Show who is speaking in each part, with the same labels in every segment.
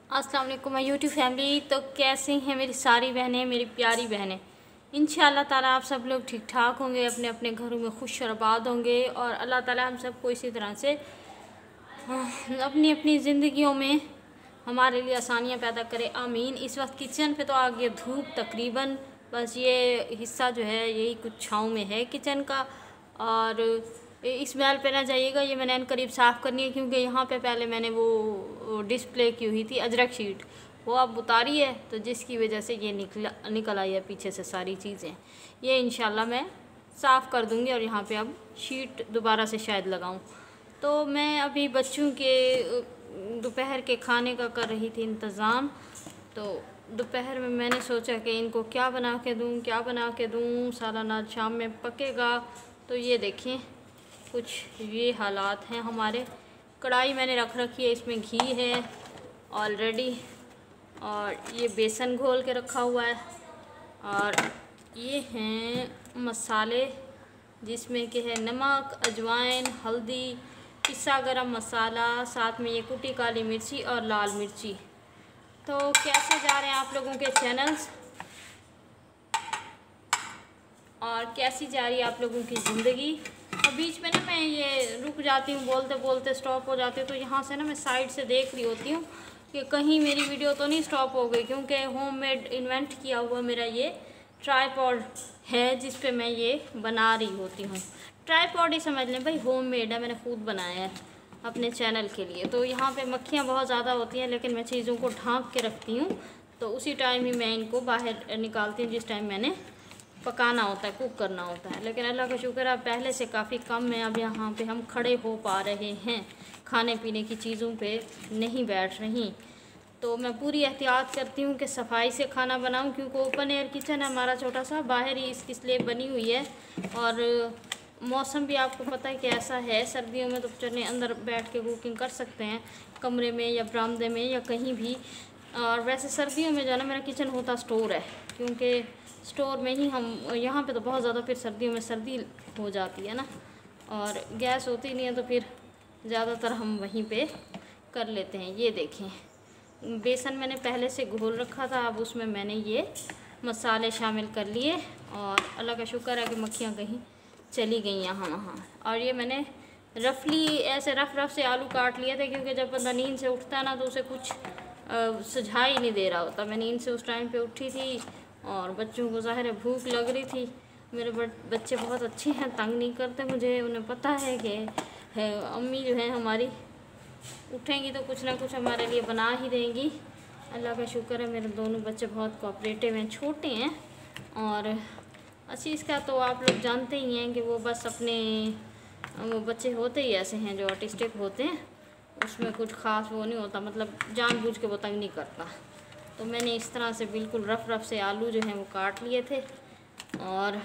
Speaker 1: अस्सलाम वालेकुम my YouTube family. तो कैसे हैं मेरी सारी बहनें, मेरी प्यारी बहनें। इंशाअल्लाह ताला आप सब लोग ठीक ठाक होंगे, अपने अपने घरों में खुश और आबाद होंगे और अल्लाह ताला हम सबको इसी तरह से अपनी अपनी ज़िंदगियों में हमारे लिए आसानियाँ पैदा करे, आमीन। इस वक्त किचन पे तो आ गई धूप तकरीबन, बस ये हिस्सा जो है यही कुछ छाँव में है किचन का। और इस महल पे ना जाइएगा, ये मैंने करीब साफ़ करनी है क्योंकि यहाँ पे पहले मैंने वो डिस्प्ले की हुई थी अजरक शीट, वो अब उतारी है तो जिसकी वजह से ये निकल आई है पीछे से सारी चीज़ें। ये इंशाल्लाह मैं साफ़ कर दूँगी और यहाँ पे अब शीट दोबारा से शायद लगाऊँ। तो मैं अभी बच्चों के दोपहर के खाने का कर रही थी इंतज़ाम। तो दोपहर में मैंने सोचा कि इनको क्या बना के दूँ, सारा अनाज शाम में पकेगा। तो ये देखें कुछ ये हालात हैं हमारे। कढ़ाई मैंने रख रखी है, इसमें घी है ऑलरेडी और ये बेसन घोल के रखा हुआ है और ये हैं मसाले जिसमें कि है नमक, अजवाइन, हल्दी, पिसा गरम मसाला, साथ में ये कुटी काली मिर्ची और लाल मिर्ची। तो कैसे जा रहे हैं आप लोगों के चैनल्स और कैसी जा रही है आप लोगों की ज़िंदगी। और बीच में ना मैं ये रुक जाती हूँ, बोलते बोलते स्टॉप हो जाती हूँ। तो यहाँ से ना मैं साइड से देख रही होती हूँ कि कहीं मेरी वीडियो तो नहीं स्टॉप हो गई, क्योंकि होममेड इन्वेंट किया हुआ मेरा ये ट्राईपॉड है जिस पे मैं ये बना रही होती हूँ। ट्राईपॉड ही समझ लें भाई, होममेड है, मैंने खुद बनाया है अपने चैनल के लिए। तो यहाँ पे मक्खियाँ बहुत ज़्यादा होती हैं, लेकिन मैं चीज़ों को ढाँक के रखती हूँ। तो उसी टाइम ही मैं इनको बाहर निकालती हूँ जिस टाइम मैंने पकाना होता है, कुक करना होता है। लेकिन अल्लाह का शुक्र है पहले से काफ़ी कम है, अब यहाँ पे हम खड़े हो पा रहे हैं, खाने पीने की चीज़ों पे नहीं बैठ रही। तो मैं पूरी एहतियात करती हूँ कि सफाई से खाना बनाऊँ, क्योंकि ओपन एयर किचन है हमारा छोटा सा, बाहर ही इसकी स्लेब बनी हुई है। और मौसम भी आपको पता है कि ऐसा है, सर्दियों में तो चने अंदर बैठ के कुकिंग कर सकते हैं, कमरे में या बरामदे में या कहीं भी। और वैसे सर्दियों में जो है ना मेरा किचन होता स्टोर है, क्योंकि स्टोर में ही हम, यहाँ पे तो बहुत ज़्यादा फिर सर्दियों में सर्दी हो जाती है ना, और गैस होती नहीं है तो फिर ज़्यादातर हम वहीं पे कर लेते हैं। ये देखें बेसन मैंने पहले से घोल रखा था, अब उसमें मैंने ये मसाले शामिल कर लिए और अल्लाह का शुक्र है कि मक्खियाँ कहीं चली गई यहाँ वहाँ। और ये मैंने रफली ऐसे रफ से आलू काट लिए थे, क्योंकि जब बंदा नींद से उठता है ना तो उसे कुछ सुझा ही नहीं दे रहा होता। मैं नींद से उस टाइम पे उठी थी और बच्चों को ज़ाहिर है भूख लग रही थी। मेरे बच्चे बहुत अच्छे हैं, तंग नहीं करते मुझे, उन्हें पता है कि अम्मी जो है हमारी उठेंगी तो कुछ ना कुछ हमारे लिए बना ही देंगी। अल्लाह का शुक्र है मेरे दोनों बच्चे बहुत कोऑपरेटिव हैं, छोटे हैं। और असीस का तो आप लोग जानते ही हैं कि वो बस अपने वो बच्चे होते ही ऐसे हैं जो ऑटिस्टिक होते हैं, उसमें कुछ ख़ास वो नहीं होता, मतलब जानबूझ के वो तंग नहीं करता। तो मैंने इस तरह से बिल्कुल रफ से आलू जो हैं वो काट लिए थे। और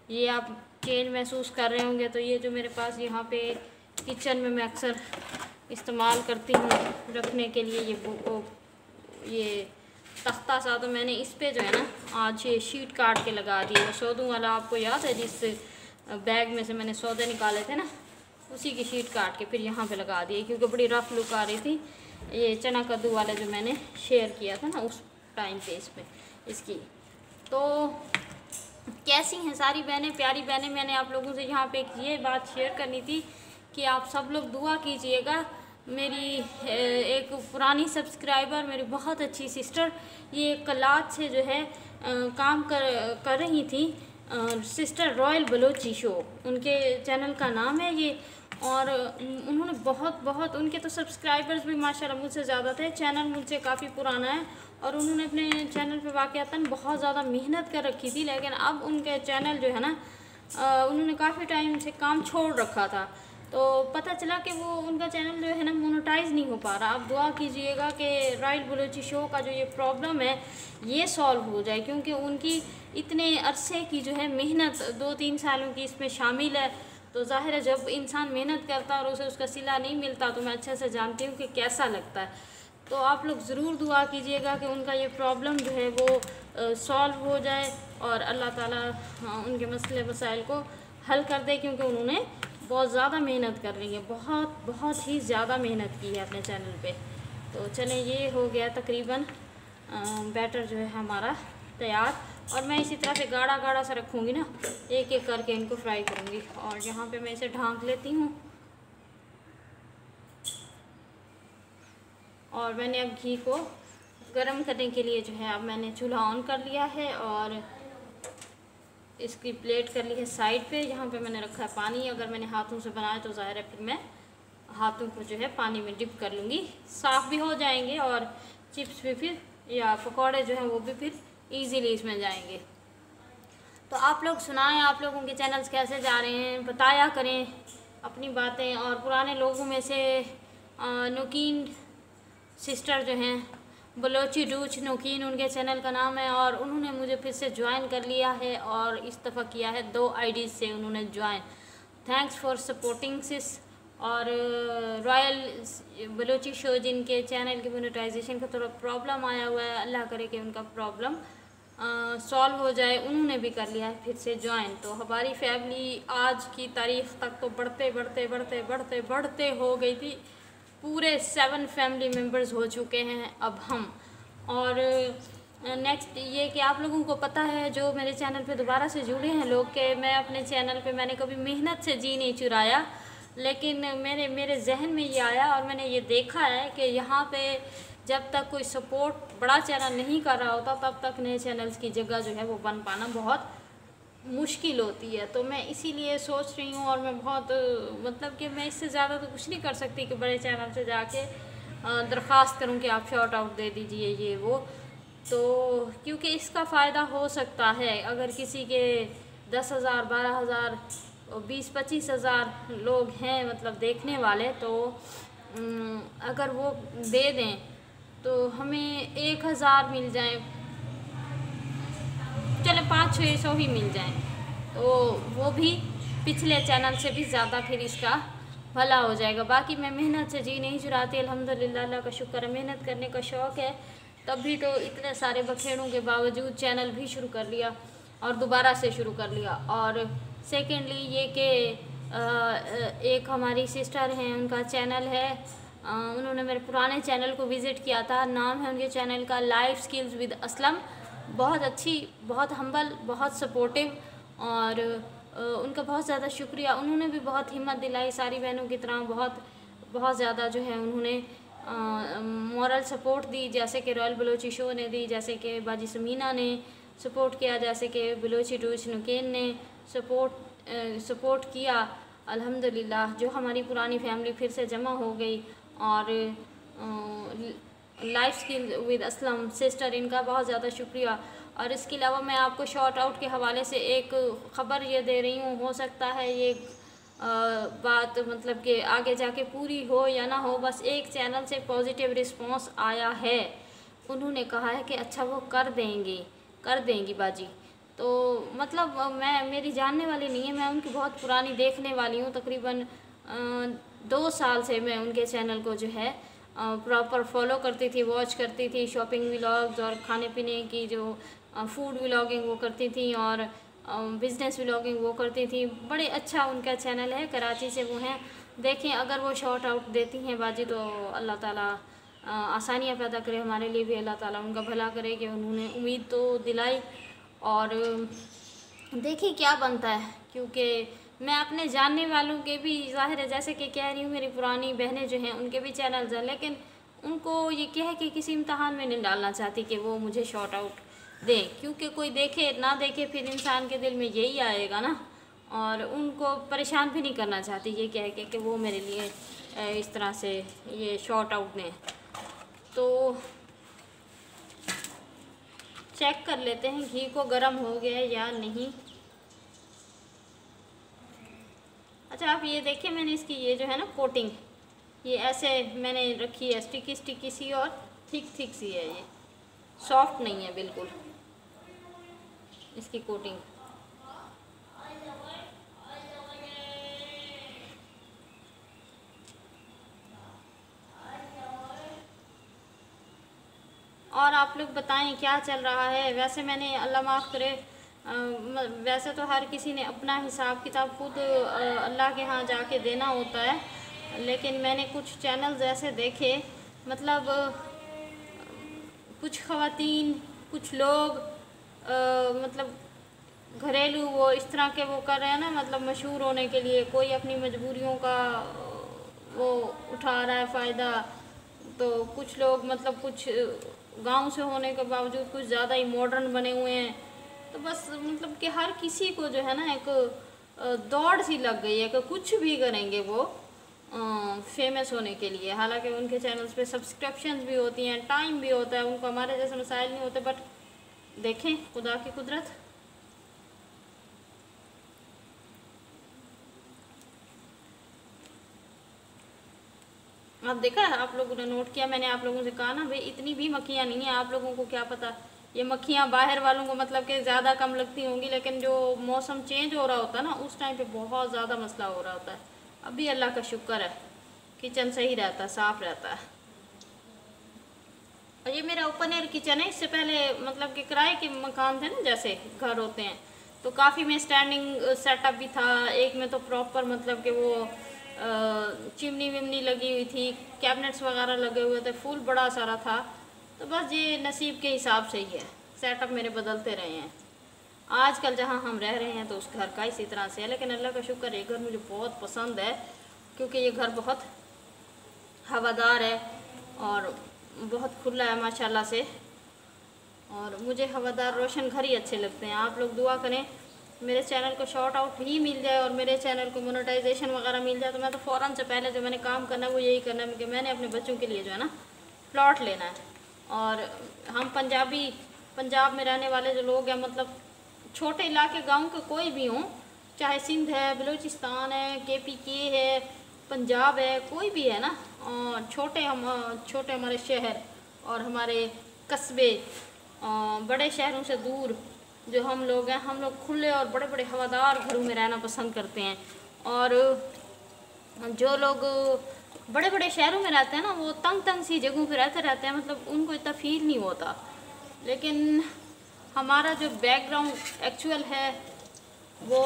Speaker 1: ये आप चेंज महसूस कर रहे होंगे, तो ये जो मेरे पास यहाँ पे किचन में मैं अक्सर इस्तेमाल करती हूँ रखने के लिए ये तख्ता सा, तो मैंने इस पे जो है ना आज ये शीट काट के लगा दी है। सौदों वाला आपको याद है, जिस बैग में से मैंने सौदे निकाले थे ना, उसी की शीट काट के फिर यहाँ पे लगा दी, क्योंकि बड़ी रफ लुक आ रही थी। ये चना कद्दू वाला जो मैंने शेयर किया था ना उस टाइम पे इस पे इसकी। तो कैसी हैं सारी बहनें, प्यारी बहनें। मैंने आप लोगों से यहाँ पे ये बात शेयर करनी थी कि आप सब लोग दुआ कीजिएगा। मेरी एक पुरानी सब्सक्राइबर, मेरी बहुत अच्छी सिस्टर, ये कलात से जो है काम कर रही थी, सिस्टर रॉयल बलोची शो उनके चैनल का नाम है ये। और उन्होंने बहुत उनके तो सब्सक्राइबर्स भी माशाल्लाह मुझसे ज़्यादा थे, चैनल मुझसे काफ़ी पुराना है और उन्होंने अपने चैनल पे वाक़यातन बहुत ज़्यादा मेहनत कर रखी थी। लेकिन अब उनके चैनल जो है ना उन्होंने काफ़ी टाइम से काम छोड़ रखा था, तो पता चला कि वो उनका चैनल जो है ना मोनेटाइज नहीं हो पा रहा। आप दुआ कीजिएगा कि रॉयल बलोची शो का जो ये प्रॉब्लम है ये सॉल्व हो जाए, क्योंकि उनकी इतने अरसे की जो है मेहनत 2-3 सालों की इसमें शामिल है। तो ज़ाहिर है जब इंसान मेहनत करता है और उसे उसका सिला नहीं मिलता, तो मैं अच्छे से जानती हूँ कि कैसा लगता है। तो आप लोग ज़रूर दुआ कीजिएगा कि उनका ये प्रॉब्लम जो है वो सॉल्व हो जाए और अल्लाह ताला उनके मसले मसाइल को हल कर दे, क्योंकि उन्होंने बहुत ज़्यादा मेहनत कर रही है, बहुत ही ज़्यादा मेहनत की है अपने चैनल पे। तो चलें, ये हो गया तकरीबन बैटर जो है हमारा तैयार। और मैं इसी तरह से गाढ़ा गाढ़ा सा रखूँगी ना, एक एक करके इनको फ्राई करूँगी। और यहाँ पे मैं इसे ढाँक लेती हूँ। और मैंने अब घी को गरम करने के लिए जो है अब मैंने चूल्हा ऑन कर लिया है और इसकी प्लेट कर ली है साइड पे। यहाँ पे मैंने रखा है पानी। अगर मैंने हाथों से बनाया तो ज़ाहिर है फिर मैं हाथों को जो है पानी में डिप कर लूँगी, साफ़ भी हो जाएंगे और चिप्स भी फिर या पकौड़े जो हैं वो भी फिर इजीली इसमें जाएंगे। तो आप लोग सुनाएं, आप लोगों के चैनल्स कैसे जा रहे हैं, बताया करें अपनी बातें। और पुराने लोगों में से नोकीन सिस्टर जो हैं, बलोची डूच नोकीन उनके चैनल का नाम है, और उन्होंने मुझे फिर से ज्वाइन कर लिया है और इस दफ़ा किया है 2 आईडीज़ से उन्होंने ज्वाइन। थैंक्स फॉर सपोर्टिंग सिस। और रॉयल बलोची शो जिनके चैनल के मोनेटाइजेशन का थोड़ा प्रॉब्लम आया हुआ है, अल्लाह करे कि उनका प्रॉब्लम सॉल्व हो जाए, उन्होंने भी कर लिया है फिर से ज्वाइन। तो हमारी फैमिली आज की तारीख़ तक तो बढ़ते बढ़ते बढ़ते बढ़ते बढ़ते हो गई थी, पूरे 7 फैमिली मेम्बर्स हो चुके हैं अब हम। और नेक्स्ट ये कि आप लोगों को पता है जो मेरे चैनल पे दोबारा से जुड़े हैं लोग, के मैं अपने चैनल पे मैंने कभी मेहनत से जी नहीं चुराया, लेकिन मेरे जहन में ये आया और मैंने ये देखा है कि यहाँ पे जब तक कोई सपोर्ट बड़ा चैनल नहीं कर रहा होता तब तक नए चैनल्स की जगह जो है वो बन पाना बहुत मुश्किल होती है। तो मैं इसीलिए सोच रही हूँ, और मैं बहुत मतलब कि मैं इससे ज़्यादा तो कुछ नहीं कर सकती कि बड़े चैनल से जाके दरख्वास्त करूँ कि आप शॉर्ट आउट दे दीजिए ये वो। तो क्योंकि इसका फ़ायदा हो सकता है अगर किसी के 10,000 12,000 20-25 हज़ार लोग हैं मतलब देखने वाले, तो अगर वो दे दें तो हमें 1,000 मिल जाए, चले 500-600 ही मिल जाएं, तो वो भी पिछले चैनल से भी ज़्यादा फिर इसका भला हो जाएगा। बाकी मैं मेहनत से जी नहीं चुराती, अल्हम्दुलिल्लाह, अल्लाह का शुक्र है, मेहनत करने का शौक़ है। तब भी तो इतने सारे बखेड़ों के बावजूद चैनल भी शुरू कर लिया और दोबारा से शुरू कर लिया। और सेकेंडली ये कि एक हमारी सिस्टर हैं, उनका चैनल है, उन्होंने मेरे पुराने चैनल को विज़िट किया था, नाम है उनके चैनल का लाइफ स्किल्स विद असलम। बहुत अच्छी, बहुत हम्बल, बहुत सपोर्टिव, और उनका बहुत ज़्यादा शुक्रिया। उन्होंने भी बहुत हिम्मत दिलाई सारी बहनों की तरह, बहुत ज़्यादा जो है उन्होंने मॉरल सपोर्ट दी, जैसे कि रॉयल बलोची शो ने दी, जैसे कि बाजी समीना ने सपोर्ट किया, जैसे कि बलोची डूच नुकेन ने सपोर्ट किया। अल्हम्दुलिल्लाह जो हमारी पुरानी फैमिली फिर से जमा हो गई। और life skill with Aslam sister, इनका बहुत ज़्यादा शुक्रिया। और इसके अलावा मैं आपको शॉर्ट आउट के हवाले से एक ख़बर ये दे रही हूँ, हो सकता है ये बात मतलब कि आगे जाके पूरी हो या ना हो, बस एक चैनल से पॉजिटिव रिस्पांस आया है, उन्होंने कहा है कि अच्छा वो कर देंगी बाजी। तो मतलब मेरी जानने वाली नहीं है, मैं उनकी बहुत पुरानी देखने वाली हूँ, तकरीबन 2 साल से मैं उनके चैनल को जो है प्रॉपर फॉलो करती थी, वॉच करती थी, शॉपिंग व्लॉग्स और खाने पीने की जो फूड व्लॉगिंग वो करती थी, और बिज़नेस व्लॉगिंग वो करती थी। बड़े अच्छा उनका चैनल है, कराची से वो हैं। देखें अगर वो शॉर्ट आउट देती हैं बाजी तो अल्लाह ताला आसानियाँ पैदा करे हमारे लिए भी, अल्लाह ताला उनका भला करे कि उन्होंने उम्मीद तो दिलाई। और देखिए क्या बनता है, क्योंकि मैं अपने जानने वालों के भी ज़ाहिर है जैसे कि कह रही हूँ, मेरी पुरानी बहनें जो हैं उनके भी चैनल्स हैं, लेकिन उनको ये कह के किसी इम्तहान में नहीं डालना चाहती कि वो मुझे शॉर्ट आउट दें, क्योंकि कोई देखे ना देखे फिर इंसान के दिल में यही आएगा ना। और उनको परेशान भी नहीं करना चाहती ये कह के कि वो मेरे लिए इस तरह से ये शॉर्ट आउट दें। तो चेक कर लेते हैं घी को गर्म हो गया या नहीं। अच्छा आप ये देखिए, मैंने इसकी ये जो है ना कोटिंग, ये ऐसे मैंने रखी है, स्टिकी सी और थिक सी है, ये सॉफ्ट नहीं है बिल्कुल इसकी कोटिंग। और आप लोग बताएं क्या चल रहा है। वैसे मैंने अल्लाह माफ़ करे, वैसे तो हर किसी ने अपना हिसाब किताब खुद अल्लाह के यहाँ जाके देना होता है, लेकिन मैंने कुछ चैनल्स ऐसे देखे मतलब कुछ ख़वातीन, कुछ लोग मतलब घरेलू वो इस तरह के वो कर रहे हैं ना, मतलब मशहूर होने के लिए। कोई अपनी मजबूरियों का वो उठा रहा है फ़ायदा। तो कुछ लोग मतलब कुछ गांव से होने के बावजूद कुछ ज़्यादा ही मॉडर्न बने हुए हैं। तो बस मतलब कि हर किसी को जो है ना एक दौड़ सी लग गई है कि कुछ भी करेंगे वो फेमस होने के लिए। हालांकि उनके चैनल्स पे सब्सक्रिप्शन भी होती हैं, टाइम भी होता है, उनको हमारे जैसे मसाइल नहीं होते। बट देखें खुदा की कुदरत। अब देखा है आप लोगों ने नोट किया, मैंने आप लोगों से कहा ना भाई इतनी भी मक्खियाँ नहीं है। आप लोगों को क्या पता, ये मक्खियाँ बाहर वालों को मतलब कि ज़्यादा कम लगती होंगी, लेकिन जो मौसम चेंज हो रहा होता है ना उस टाइम पे बहुत ज़्यादा मसला हो रहा होता है। अभी अल्लाह का शुक्र है किचन सही रहता है, साफ़ रहता है। और ये मेरा ओपन एयर किचन है। इससे पहले मतलब कि किराए के मकान थे ना, जैसे घर होते हैं, तो काफ़ी में स्टैंडिंग सेटअप भी था। एक में तो प्रॉपर मतलब कि वो चिमनी विमनी लगी हुई थी, कैबिनेट्स वगैरह लगे हुए थे, फुल बड़ा सारा था। तो बस ये नसीब के हिसाब से ही है, सेटअप मेरे बदलते रहे हैं। आजकल जहाँ हम रह रहे हैं तो उस घर का इसी तरह से है, लेकिन अल्लाह का शुक्र है घर मुझे बहुत पसंद है, क्योंकि ये घर बहुत हवादार है और बहुत खुला है माशाल्लाह से। और मुझे हवादार रोशन घर ही अच्छे लगते हैं। आप लोग दुआ करें मेरे चैनल को शॉर्ट आउट ही मिल जाए और मेरे चैनल को मोनेटाइजेशन वगैरह मिल जाए। तो मैं तो फ़ौरन से पहले जो मैंने काम करना है वो यही करना है कि मैंने अपने बच्चों के लिए जो है ना प्लॉट लेना है। और हम पंजाब में रहने वाले जो लोग हैं, मतलब छोटे इलाके गांव के कोई भी हों, चाहे सिंध है, बलूचिस्तान है, KPK है, पंजाब है, कोई भी है ना, और छोटे हमारे शहर और हमारे कस्बे, बड़े शहरों से दूर जो हम लोग हैं, हम लोग खुले और बड़े बड़े हवादार घरों में रहना पसंद करते हैं। और जो लोग बड़े बड़े शहरों में रहते हैं ना, वो तंग तंग सी जगहों पे रहते हैं, मतलब उनको इतना फील नहीं होता। लेकिन हमारा जो बैकग्राउंड एक्चुअल है वो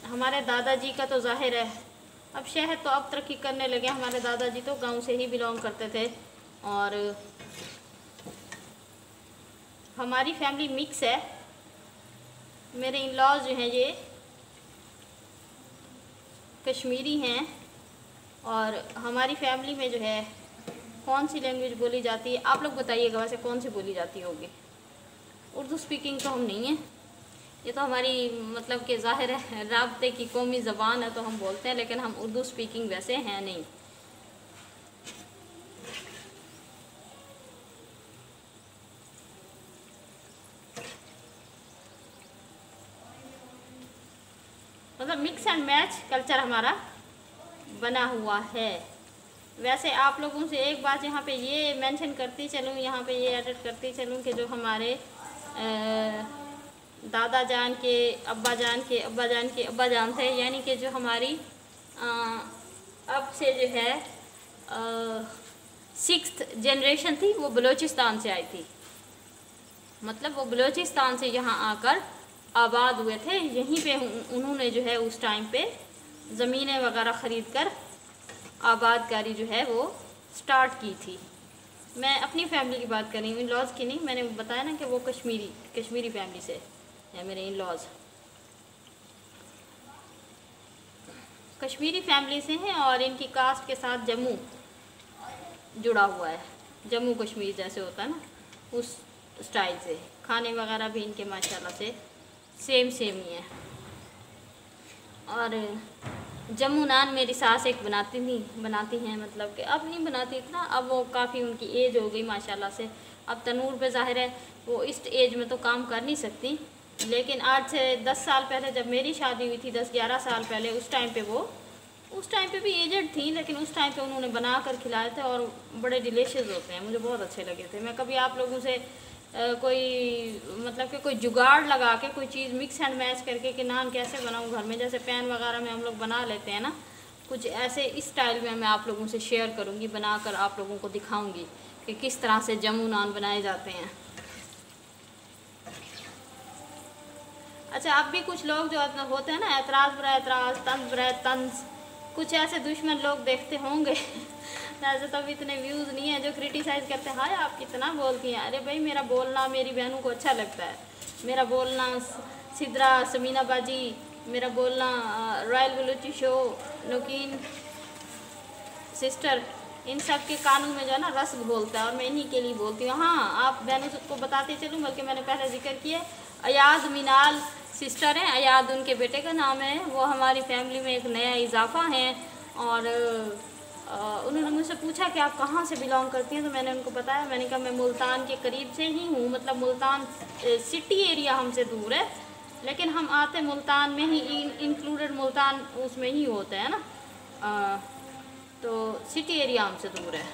Speaker 1: हमारे दादाजी का तो जाहिर है। अब शहर तो अब तरक्की करने लगे, हमारे दादाजी तो गांव से ही बिलोंग करते थे। और हमारी फैमिली मिक्स है। मेरे इन लॉज जो हैं ये कश्मीरी हैं। और हमारी फैमिली में जो है कौन सी लैंग्वेज बोली जाती है, आप लोग बताइएगा वैसे कौन सी बोली जाती होगी। उर्दू स्पीकिंग तो हम नहीं हैं, ये तो हमारी मतलब कि ज़ाहिर है राब्ते की कौमी ज़बान है तो हम बोलते हैं, लेकिन हम उर्दू स्पीकिंग वैसे हैं नहीं। मतलब मिक्स एंड मैच कल्चर हमारा बना हुआ है। वैसे आप लोगों से एक बात यहाँ पे ये मेंशन करती चलूँ, यहाँ पे ये एडिट करती चलूँ कि जो हमारे दादा जान के अब्बा जान के अब्बा जान के अब्बा जान थे, यानी कि जो हमारी अब से जो है 6th जनरेशन थी, वो बलूचिस्तान से आई थी। मतलब वो बलूचिस्तान से यहाँ आकर आबाद हुए थे। यहीं पे उन्होंने जो है उस टाइम पे ज़मीनें वगैरह ख़रीद कर आबादकारी जो है वो स्टार्ट की थी। मैं अपनी फैमिली की बात कर रही हूँ, इन लॉज की नहीं। मैंने बताया ना कि वो कश्मीरी फैमिली से है मेरे इन लॉज, कश्मीरी फैमिली से हैं। और इनकी कास्ट के साथ जम्मू जुड़ा हुआ है, जम्मू कश्मीर जैसे होता है ना उस स्टाइल से। खाने वगैरह भी इनके माशाल्लाह से सेम ही है। और जम्मू नान मेरी सास एक बनाती हैं, मतलब कि अब नहीं बनाती इतना, अब वो काफ़ी उनकी एज हो गई माशाल्लाह से। अब तनूर पे ज़ाहिर है वो इस एज में तो काम कर नहीं सकती, लेकिन आज से 10 साल पहले जब मेरी शादी हुई थी, 10-11 साल पहले, उस टाइम पे भी एजड थी, लेकिन उस टाइम पे उन्होंने बना कर खिलाए थे और बड़े डिलीशियस होते हैं, मुझे बहुत अच्छे लगे थे। मैं कभी आप लोगों से कोई मतलब कि कोई जुगाड़ लगा के कोई चीज़ मिक्स एंड मैच करके कि नान कैसे बनाऊँ घर में, जैसे पैन वगैरह में हम लोग बना लेते हैं ना, कुछ ऐसे इस स्टाइल में मैं आप लोगों से शेयर करूँगी, बनाकर आप लोगों को दिखाऊँगी कि किस तरह से जम्मू नान बनाए जाते हैं। अच्छा, अब भी कुछ लोग जो होते हैं ना, एतराज़ बर एतराज़, तंज बर तंज, कुछ ऐसे दुश्मन लोग देखते होंगे वैसे तो अभी इतने व्यूज़ नहीं है जो क्रिटिसाइज़ करते हैं, हाय आप कितना बोलती हैं। अरे भाई मेरा बोलना मेरी बहनों को अच्छा लगता है, मेरा बोलना सिद्रा, समीना बाजी, मेरा बोलना रॉयल बलूची शो, नोकीन सिस्टर, इन सब के कानों में जो है ना रस बोलता है और मैं इन्हीं के लिए बोलती हूँ। हाँ, आप बहनों सबको बताते चलूँ, बल्कि मैंने पहले जिक्र किया, अयाद मिनाल सिस्टर हैं, अयाद उनके बेटे का नाम है, वो हमारी फैमिली में एक नया इजाफा हैं। और उन्होंने मुझसे पूछा कि आप कहाँ से बिलोंग करती हैं, तो मैंने उनको बताया, मैंने कहा मैं मुल्तान के करीब से ही हूँ, मतलब मुल्तान सिटी एरिया हमसे दूर है, लेकिन हम आते मुल्तान में ही, इंक्लूडेड मुल्तान उसमें ही होता है ना, तो सिटी एरिया हमसे दूर है।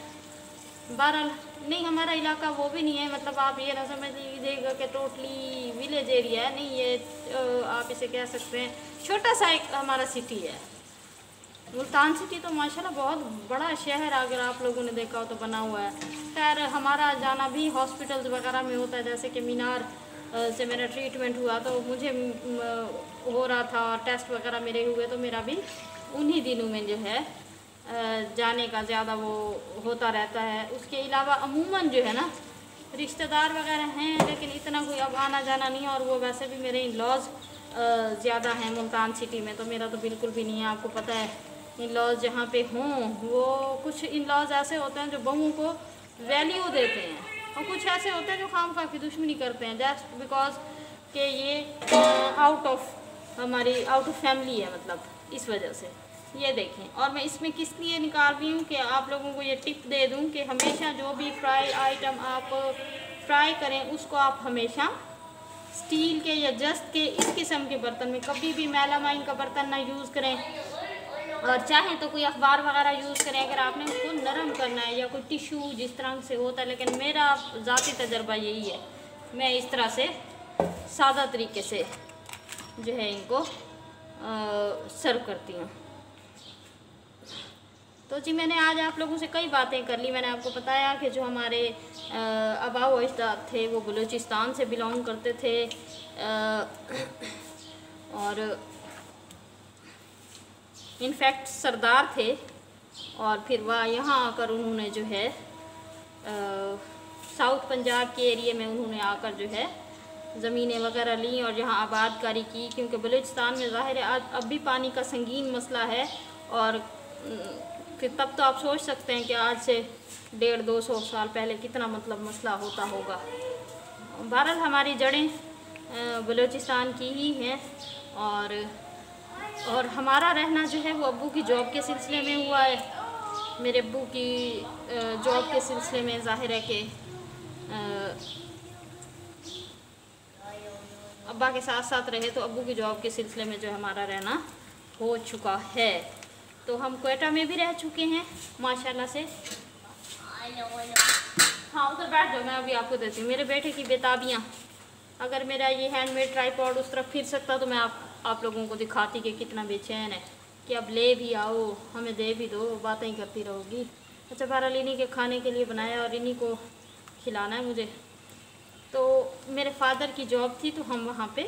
Speaker 1: बहरहाल नहीं, हमारा इलाका वो भी नहीं है, मतलब आप ये ना समझ लीजिएगा कि टोटली विलेज एरिया है, नहीं, ये आप इसे कह सकते हैं छोटा सा एक हमारा सिटी है। मुल्तान सिटी तो माशाल्लाह बहुत बड़ा शहर, अगर आप लोगों ने देखा हो तो बना हुआ है। खैर हमारा जाना भी हॉस्पिटल्स वगैरह में होता है, जैसे कि मीनार से मेरा ट्रीटमेंट हुआ तो मुझे हो रहा था, टेस्ट वगैरह मेरे हुए, तो मेरा भी उन्हीं दिनों में जो है जाने का ज़्यादा वो होता रहता है। उसके अलावा अमूमन जो है ना रिश्तेदार वगैरह हैं, लेकिन इतना कोई अब आना जाना नहीं है, और वो वैसे भी मेरे इन लॉज ज़्यादा हैं मुल्तान सिटी में, तो मेरा तो बिल्कुल भी नहीं है। आपको पता है इन लॉज जहाँ पे हों, वो कुछ इन लॉज ऐसे होते हैं जो बहुओं को वैल्यू देते हैं, और कुछ ऐसे होते हैं जो खामखा की दुश्मनी करते हैं, जस्ट बिकॉज कि ये आउट ऑफ फैमिली है, मतलब इस वजह से। ये देखें, और मैं इसमें किस लिए निकाल रही हूँ कि आप लोगों को ये टिप दे दूँ कि हमेशा जो भी फ्राई आइटम आप फ्राई करें, उसको आप हमेशा स्टील के या जस्ट के इस किस्म के बर्तन में, कभी भी मेलामाइन का बर्तन ना यूज़ करें, और चाहें तो कोई अखबार वगैरह यूज़ करें अगर आपने उसको नरम करना है, या कोई टिशू जिस तरह से होता है। लेकिन मेरा ज़ाती तजर्बा यही है, मैं इस तरह से सादा तरीके से जो है इनको सर्व करती हूँ। तो जी मैंने आज आप लोगों से कई बातें कर ली। मैंने आपको बताया कि जो हमारे आबाओ अजदाद थे वो बलूचिस्तान से बिलोंग करते थे, और इनफैक्ट सरदार थे, और फिर वह यहाँ आकर उन्होंने जो है साउथ पंजाब के एरिया में उन्होंने आकर जो है ज़मीनें वगैरह ली और यहाँ आबादकारी की, क्योंकि बलूचिस्तान में ज़ाहिर है आज अब भी पानी का संगीन मसला है। और फिर तब तो आप सोच सकते हैं कि आज से 150-200 साल पहले कितना मतलब मसला होता होगा। बहरहाल हमारी जड़ें बलूचिस्तान की ही हैं, और हमारा रहना जो है वो अब्बू की जॉब के सिलसिले में हुआ है। मेरे अब्बू की जॉब के सिलसिले में ज़ाहिर है कि अब्बा के साथ साथ रहे, तो अब्बू की जॉब के सिलसिले में जो हमारा रहना हो चुका है। तो हम क्वेटा में भी रह चुके हैं माशाल्लाह से। हाँ उधर बैठ जाओ, मैं अभी आपको देती हूँ मेरे बेटे की बेताबियाँ। अगर मेरा ये हैंडमेड ट्राइपॉड उस तरफ फिर सकता तो मैं आप लोगों को दिखाती कि कितना बेचैन है कि अब ले भी आओ, हमें दे भी दो, बातें ही करती रहोगी। अच्छा बहरहाल इन्हीं के खाने के लिए बनाया और इन्हीं को खिलाना है मुझे। तो मेरे फादर की जॉब थी, तो हम वहाँ पे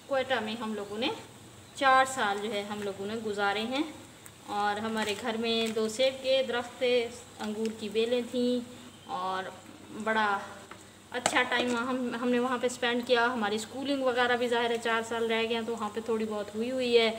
Speaker 1: क्वेटा में हम लोगों ने 4 साल जो है हम लोगों ने गुजारे हैं। और हमारे घर में 2 सेब के दरख्त थे, अंगूर की बेलें थीं, और बड़ा अच्छा टाइम हमने वहाँ पे स्पेंड किया। हमारी स्कूलिंग वगैरह भी ज़ाहिर है 4 साल रह गए, तो वहाँ पे थोड़ी बहुत हुई है।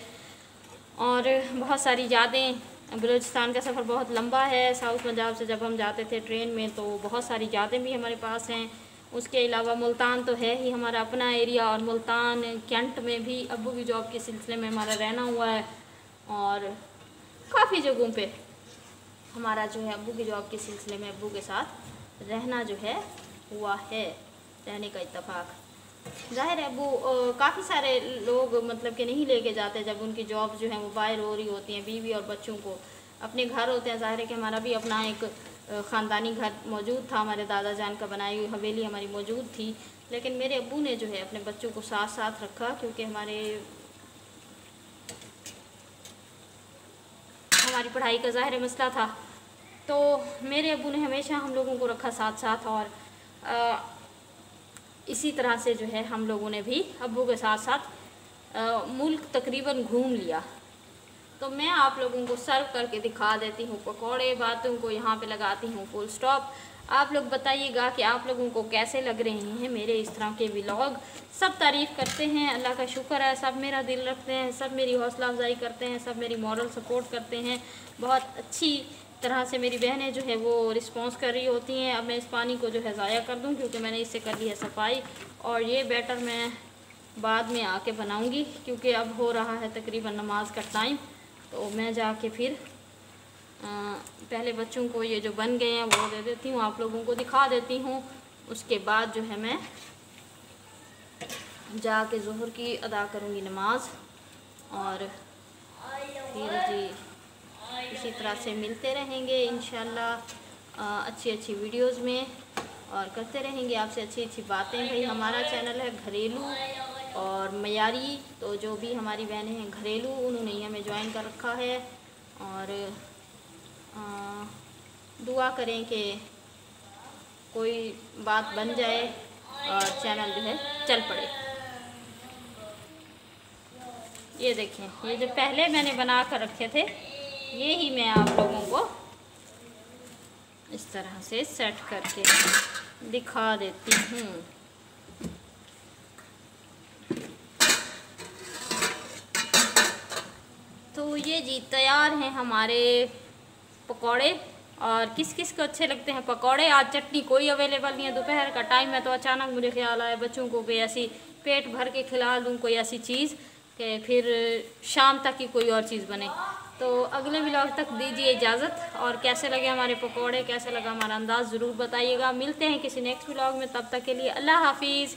Speaker 1: और बहुत सारी यादें, बलूचिस्तान का सफ़र बहुत लंबा है। साउथ पंजाब से जब हम जाते थे ट्रेन में, तो बहुत सारी यादें भी हमारे पास हैं। उसके अलावा मुल्तान तो है ही हमारा अपना एरिया, और मुल्तान कैंट में भी अब्बू की जॉब के सिलसिले में हमारा रहना हुआ है, और काफ़ी जगहों पे हमारा जो है अब्बू की जॉब के सिलसिले में अब्बू के साथ रहना जो है हुआ है, रहने का इत्तेफाक। ज़ाहिर है अब्बू काफ़ी सारे लोग मतलब कि नहीं लेके जाते जब उनकी जॉब जो है वो बाहर हो रही होती हैं। बीवी और बच्चों को अपने घर होते हैं। ज़ाहिर है कि हमारा भी अपना एक ख़ानदानी घर मौजूद था, हमारे दादा जान का बनाई हुई हवेली हमारी मौजूद थी, लेकिन मेरे अब्बू ने जो है अपने बच्चों को साथ साथ रखा, क्योंकि हमारी पढ़ाई का ज़ाहिर मसला था। तो मेरे अब्बू ने हमेशा हम लोगों को रखा साथ साथ, और इसी तरह से जो है हम लोगों ने भी अब्बू के साथ साथ मुल्क तकरीबन घूम लिया। तो मैं आप लोगों को सर्व करके दिखा देती हूँ पकौड़े। बातों को यहाँ पे लगाती हूँ फुल स्टॉप। आप लोग बताइएगा कि आप लोगों को कैसे लग रहे हैं मेरे इस तरह के व्लॉग। सब तारीफ़ करते हैं, अल्लाह का शुक्र है, सब मेरा दिल रखते हैं, सब मेरी हौसला अफजाई करते हैं, सब मेरी मॉरल सपोर्ट करते हैं। बहुत अच्छी तरह से मेरी बहनें जो है वो रिस्पॉन्स कर रही होती हैं। अब मैं इस पानी को जो है ज़ाया कर दूँ क्योंकि मैंने इससे कर ली है सफाई। और ये बैटर मैं बाद में आके बनाऊँगी क्योंकि अब हो रहा है तकरीबन नमाज का टाइम। तो मैं जाके फिर पहले बच्चों को ये जो बन गए हैं वो दे देती हूँ, आप लोगों को दिखा देती हूँ। उसके बाद जो है मैं जाके ज़ोहर की अदा करूँगी नमाज। और फिर जी इसी तरह से मिलते रहेंगे इंशाल्लाह अच्छी अच्छी वीडियोज़ में, और करते रहेंगे आपसे अच्छी अच्छी बातें। भाई हमारा चैनल है घरेलू और मयारी, तो जो भी हमारी बहनें हैं घरेलू उन्होंने ही हमें ज्वाइन कर रखा है। और दुआ करें कि कोई बात बन जाए और चैनल जो है चल पड़े। ये देखें, ये जो पहले मैंने बना कर रखे थे ये ही मैं आप लोगों को इस तरह से सेट करके दिखा देती हूँ। तो ये जी तैयार हैं हमारे पकौड़े। और किस किस को अच्छे लगते हैं पकौड़े। आज चटनी कोई अवेलेबल नहीं है, दोपहर का टाइम है, तो अचानक मुझे ख्याल आया बच्चों को कोई ऐसी पेट भर के खिला दूँ कोई ऐसी चीज़ कि फिर शाम तक ही कोई और चीज़ बने। तो अगले व्लॉग तक दीजिए इजाज़त। और कैसे लगे हमारे पकौड़े, कैसे लगा हमारा अंदाज़ ज़रूर बताइएगा। मिलते हैं किसी नेक्स्ट व्लॉग में, तब तक के लिए अल्लाह हाफिज़।